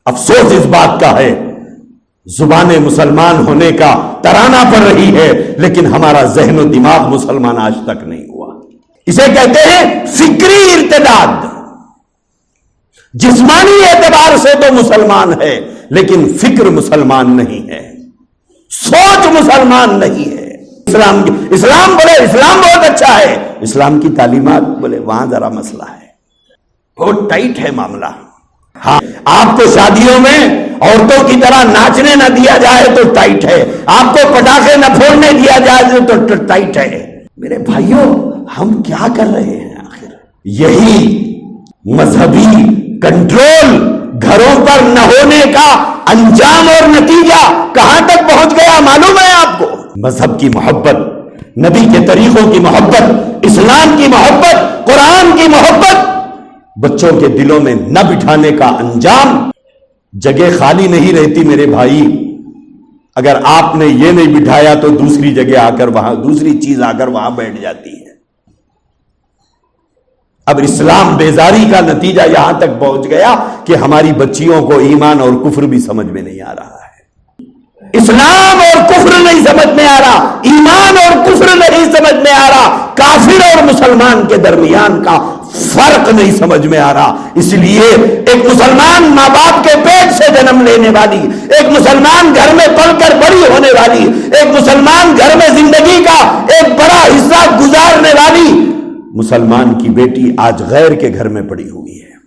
افسوس اس بات کا ہے زبان مسلمان ہونے کا ترانہ پڑ رہی ہے لیکن ہمارا ذہن و دماغ مسلمان آج تک نہیں ہوا. اسے کہتے ہیں فکری ارتداد. جسمانی اعتبار سے تو مسلمان ہے لیکن فکر مسلمان نہیں ہے, سوچ مسلمان نہیں ہے. اسلام بولے اسلام بہت اچھا ہے, اسلام کی تعلیمات بولے وہاں ذرا مسئلہ ہے, بہت ٹائٹ ہے معاملہ. ہاں آپ کو شادیوں میں عورتوں کی طرح ناچنے نہ دیا جائے تو ٹائٹ ہے, آپ کو پٹاخے نہ پھوڑنے دیا جائے تو ٹائٹ ہے. میرے بھائیوں ہم کیا کر رہے ہیں آخر؟ یہی مذہبی کنٹرول گھروں پر نہ ہونے کا انجام اور نتیجہ کہاں تک پہنچ گیا معلوم ہے آپ کو؟ مذہب کی محبت, نبی کے طریقوں کی محبت, اسلام کی محبت, قرآن کی محبت بچوں کے دلوں میں نہ بٹھانے کا انجام. جگہ خالی نہیں رہتی میرے بھائی, اگر آپ نے یہ نہیں بٹھایا تو دوسری جگہ آ کر وہاں دوسری چیز آ کر وہاں بیٹھ جاتی ہے. اب اسلام بیزاری کا نتیجہ یہاں تک پہنچ گیا کہ ہماری بچیوں کو ایمان اور کفر بھی سمجھ میں نہیں آ رہا ہے. اسلام اور کفر نہیں سمجھ میں آ رہا, ایمان اور کفر نہیں سمجھ میں آ رہا, کافر اور مسلمان کے درمیان کا فرق نہیں سمجھ میں آ رہا. اس لیے ایک مسلمان ماں باپ کے پیٹ سے جنم لینے والی, ایک مسلمان گھر میں پل کر بڑی ہونے والی, ایک مسلمان گھر میں زندگی کا ایک بڑا حصہ گزارنے والی مسلمان کی بیٹی آج غیر کے گھر میں پڑی ہوئی ہے.